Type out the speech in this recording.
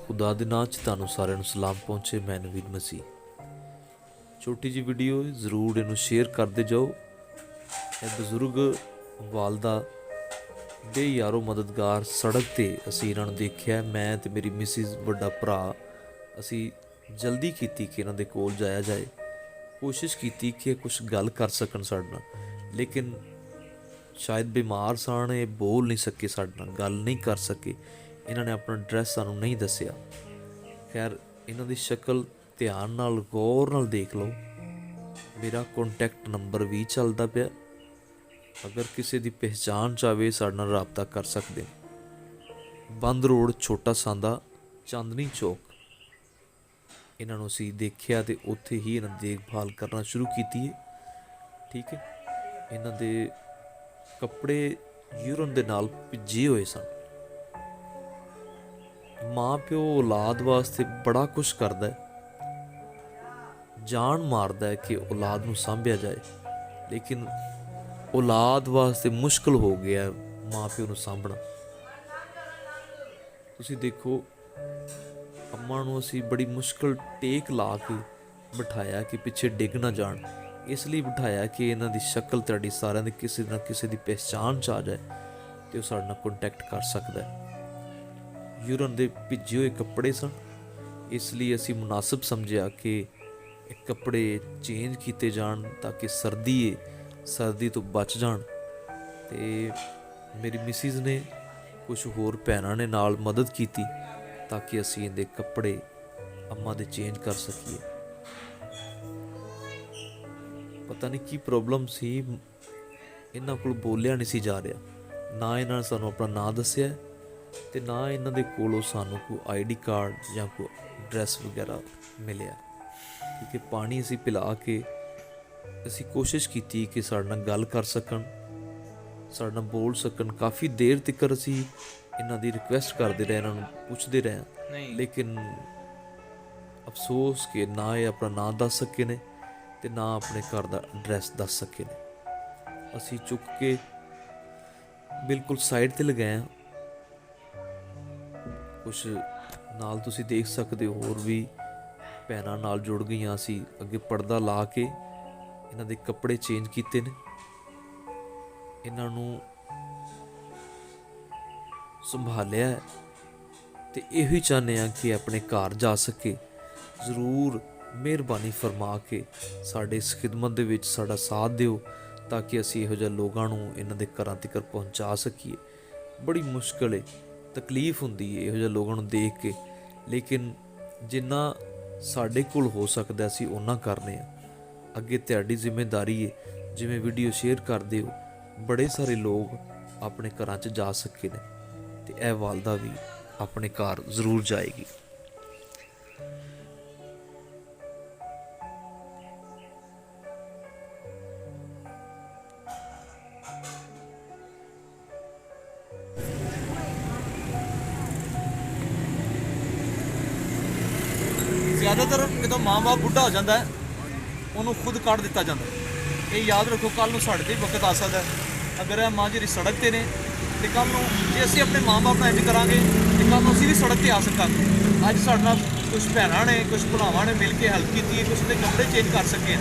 खुदा दे नां च तुहानूं सारिਆਂ ਨੂੰ ਸਲਾਮ ਪਹੁੰਚੇ। ਮੈਂ ਨਵੀਦ ਮਸੀਹ। ਛੋਟੀ ਜਿਹੀ ਵੀਡੀਓ ਜ਼ਰੂਰ ਇਹਨੂੰ ਸ਼ੇਅਰ ਕਰਦੇ ਜਾਓ। ਇਹ ਬਜ਼ੁਰਗ ਵਾਲਦਾ ਬੇਯਾਰੋ ਮਦਦਗਾਰ ਸੜਕ 'ਤੇ ਅਸੀਂ ਇਹਨਾਂ ਨੂੰ ਦੇਖਿਆ। ਮੈਂ ਤੇ ਮੇਰੀ ਮਿਸਿਸ ਵੱਡਾ ਭਰਾ ਅਸੀਂ ਜਲਦੀ ਕੀਤੀ ਕਿ ਇਹਨਾਂ ਦੇ ਕੋਲ ਜਾਇਆ ਜਾਏ। ਕੋਸ਼ਿਸ਼ ਕੀਤੀ ਕਿ ਕੁਛ ਗੱਲ ਕਰ ਸਕਣ ਸਾਡੇ ਨਾਲ, ਲੇਕਿਨ ਸ਼ਾਇਦ ਬਿਮਾਰ ਸਨ, ਇਹ ਬੋਲ ਨਹੀਂ ਸਕੇ, ਸਾਡੇ ਨਾਲ ਗੱਲ ਨਹੀਂ ਕਰ ਸਕੇ। ਇਹਨਾਂ ਨੇ ਆਪਣਾ ਐਡਰੈਸ ਸਾਨੂੰ ਨਹੀਂ ਦੱਸਿਆ। ਖੈਰ, ਇਹਨਾਂ ਦੀ ਸ਼ਕਲ ਧਿਆਨ ਨਾਲ ਗੌਰ ਨਾਲ ਦੇਖ ਲਓ। ਮੇਰਾ ਕੰਟੈਕਟ ਨੰਬਰ ਵੀ ਚੱਲਦਾ ਪਿਆ। ਅਗਰ ਕਿਸੇ ਦੀ ਪਹਿਚਾਣ ਚਾਹਵੇ ਸਾਡੇ ਨਾਲ ਰਾਬਤਾ ਕਰ ਸਕਦੇ। ਬੰਦ ਰੋਡ, ਛੋਟਾ ਸਾਂਦਾ, ਚਾਂਦਨੀ ਚੌਕ। ਇਹਨਾਂ ਨੂੰ ਅਸੀਂ ਦੇਖਿਆ ਅਤੇ ਉੱਥੇ ਹੀ ਇਹਨਾਂ ਦੀ ਦੇਖਭਾਲ ਕਰਨਾ ਸ਼ੁਰੂ ਕੀਤੀ ਹੈ। ਠੀਕ ਹੈ। ਇਹਨਾਂ ਦੇ ਕੱਪੜੇ ਯੂਰਨ ਦੇ ਨਾਲ ਭਿੱਜੇ ਹੋਏ ਸਨ। ਮਾਂ ਪਿਓ ਔਲਾਦ ਵਾਸਤੇ ਬੜਾ ਕੁਛ ਕਰਦਾ ਹੈ, ਜਾਨ ਮਾਰਦਾ ਹੈ ਕਿ ਔਲਾਦ ਨੂੰ ਸਾਂਭਿਆ ਜਾਏ, ਲੇਕਿਨ ਔਲਾਦ ਵਾਸਤੇ ਮੁਸ਼ਕਿਲ ਹੋ ਗਿਆ ਮਾਂ ਪਿਓ ਨੂੰ ਸਾਂਭਣਾ। ਤੁਸੀਂ ਦੇਖੋ, ਅੰਮਾਂ ਨੂੰ ਅਸੀਂ ਬੜੀ ਮੁਸ਼ਕਿਲ ਟੇਕ ਲਾ ਕੇ ਬਿਠਾਇਆ ਕਿ ਪਿੱਛੇ ਡਿੱਗ ਨਾ ਜਾਣ। ਇਸ ਲਈ ਬਿਠਾਇਆ ਕਿ ਇਹਨਾਂ ਦੀ ਸ਼ਕਲ ਤੁਹਾਡੀ ਸਾਰਿਆਂ ਦੀ ਕਿਸੇ ਨਾ ਕਿਸੇ ਦੀ ਪਹਿਚਾਣ 'ਚ ਆ ਜਾਏ ਅਤੇ ਉਹ ਸਾਡੇ ਨਾਲ ਕੰਟੈਕਟ ਕਰ ਸਕਦਾ ਹੈ। ਯੂਰਨ ਦੇ ਭਿੱਜੇ ਹੋਏ ਕੱਪੜੇ ਸਨ, ਇਸ ਲਈ ਅਸੀਂ ਮੁਨਾਸਿਬ ਸਮਝਿਆ ਕਿ ਇਹ ਕੱਪੜੇ ਚੇਂਜ ਕੀਤੇ ਜਾਣ ਤਾਂ ਕਿ ਸਰਦੀ ਤੋਂ ਬਚ ਜਾਣ। ਅਤੇ ਮੇਰੀ ਮਿਸਿਸ ਨੇ, ਕੁਛ ਹੋਰ ਭੈਣਾਂ ਨੇ ਨਾਲ ਮਦਦ ਕੀਤੀ ਤਾਂ ਕਿ ਅਸੀਂ ਇਹਦੇ ਕੱਪੜੇ ਅੰਮਾਂ ਦੇ ਚੇਂਜ ਕਰ ਸਕੀਏ। ਪਤਾ ਨਹੀਂ ਕੀ ਪ੍ਰੋਬਲਮ ਸੀ, ਇਹਨਾਂ ਕੋਲ ਬੋਲਿਆ ਨਹੀਂ ਸੀ ਜਾ ਰਿਹਾ। ਨਾ ਇਹਨਾਂ ਨੇ ਸਾਨੂੰ ਆਪਣਾ ਨਾਂ ਦੱਸਿਆ ਅਤੇ ਨਾ ਇਹਨਾਂ ਦੇ ਕੋਲੋਂ ਸਾਨੂੰ ਕੋਈ ID ਕਾਰਡ ਜਾਂ ਕੋਈ ਐਡਰੈਸ ਵਗੈਰਾ ਮਿਲਿਆ। ਠੀਕ ਹੈ। ਪਾਣੀ ਅਸੀਂ ਪਿਲਾ ਕੇ ਅਸੀਂ ਕੋਸ਼ਿਸ਼ ਕੀਤੀ ਕਿ ਸਾਡੇ ਨਾਲ ਗੱਲ ਕਰ ਸਕਣ, ਸਾਡੇ ਨਾਲ ਬੋਲ ਸਕਣ। ਕਾਫੀ ਦੇਰ ਤੱਕ ਅਸੀਂ ਇਹਨਾਂ ਦੀ ਰਿਕੁਐਸਟ ਕਰਦੇ ਰਹੇ, ਇਹਨਾਂ ਨੂੰ ਪੁੱਛਦੇ ਰਹੇ, ਲੇਕਿਨ ਅਫਸੋਸ ਕਿ ਨਾ ਇਹ ਆਪਣਾ ਨਾਂ ਦੱਸ ਸਕੇ ਨੇ ਅਤੇ ਨਾ ਆਪਣੇ ਘਰ ਦਾ ਐਡਰੈਸ ਦੱਸ ਸਕੇ ਨੇ। ਅਸੀਂ ਚੁੱਕ ਕੇ ਬਿਲਕੁਲ ਸਾਈਡ 'ਤੇ ਲਗਾਏ। ਕੁਛ ਨਾਲ ਤੁਸੀਂ ਦੇਖ ਸਕਦੇ ਹੋ, ਹੋਰ ਵੀ ਭੈਣਾਂ ਨਾਲ ਜੁੜ ਗਈਆਂ। ਅਸੀਂ ਅੱਗੇ ਪਰਦਾ ਲਾ ਕੇ ਇਹਨਾਂ ਦੇ ਕੱਪੜੇ ਚੇਂਜ ਕੀਤੇ ਨੇ। ਇਹਨਾਂ ਨੂੰ ਸੰਭਾਲਿਆ ਅਤੇ ਇਹੋ ਹੀ ਚਾਹੁੰਦੇ ਹਾਂ ਕਿ ਆਪਣੇ ਘਰ ਜਾ ਸਕੇ। ਜ਼ਰੂਰ ਮਿਹਰਬਾਨੀ ਫਰਮਾ ਕੇ ਸਾਡੇ ਇਸ ਖਿਦਮਤ ਦੇ ਵਿੱਚ ਸਾਡਾ ਸਾਥ ਦਿਓ ਤਾਂ ਕਿ ਅਸੀਂ ਇਹੋ ਜਿਹੇ ਲੋਕਾਂ ਨੂੰ ਇਹਨਾਂ ਦੇ ਘਰਾਂ ਤੱਕ ਪਹੁੰਚਾ ਸਕੀਏ। ਬੜੀ ਮੁਸ਼ਕਿਲ ਹੈ, ਤਕਲੀਫ ਹੁੰਦੀ ਹੈ ਇਹੋ ਜਿਹੇ ਲੋਕਾਂ ਨੂੰ ਦੇਖ ਕੇ, ਲੇਕਿਨ ਜਿੰਨਾ ਸਾਡੇ ਕੋਲ ਹੋ ਸਕਦਾ ਅਸੀਂ ਓਨਾ ਕਰਨੇ ਆ। ਅੱਗੇ ਤੁਹਾਡੀ ਜ਼ਿੰਮੇਵਾਰੀ ਹੈ। ਜਿਵੇਂ ਵੀਡੀਓ ਸ਼ੇਅਰ ਕਰਦੇ ਹੋ, ਬੜੇ ਸਾਰੇ ਲੋਕ ਆਪਣੇ ਘਰਾਂ 'ਚ ਜਾ ਸਕੇ ਨੇ ਅਤੇ ਇਹ ਵਾਲਦਾ ਵੀ ਆਪਣੇ ਘਰ ਜ਼ਰੂਰ ਜਾਏਗੀ। ਜ਼ਿਆਦਾਤਰ ਜਦੋਂ ਮਾਂ-ਬਾਪ ਬੁੱਢਾ ਹੋ ਜਾਂਦਾ ਹੈ, ਉਹਨੂੰ ਖੁਦ ਕੱਢ ਦਿੱਤਾ ਜਾਂਦਾ। ਇਹ ਯਾਦ ਰੱਖੋ, ਕੱਲ੍ਹ ਨੂੰ ਸਾਡੇ 'ਤੇ ਵਕਤ ਆ ਸਕਦਾ। ਅਗਰ ਇਹ ਮਾਂ ਜਿਹੜੀ ਸੜਕ 'ਤੇ ਨੇ ਅਤੇ ਕੱਲ੍ਹ ਨੂੰ ਜੇ ਅਸੀਂ ਆਪਣੇ ਮਾਂ-ਬਾਪ ਨਾਲ ਇੰਝ ਕਰਾਂਗੇ ਅਤੇ ਕੱਲ੍ਹ ਨੂੰ ਅਸੀਂ ਵੀ ਸੜਕ 'ਤੇ ਆ ਸਕਾਂਗੇ। ਅੱਜ ਸਾਡੇ ਨਾਲ ਕੁਛ ਭੈਣਾਂ ਨੇ, ਕੁਛ ਭਰਾਵਾਂ ਨੇ ਮਿਲ ਕੇ ਹੈਲਪ ਕੀਤੀ ਹੈ, ਕੁਛ ਦੇ ਕੱਪੜੇ ਚੇਂਜ ਕਰ ਸਕੇ।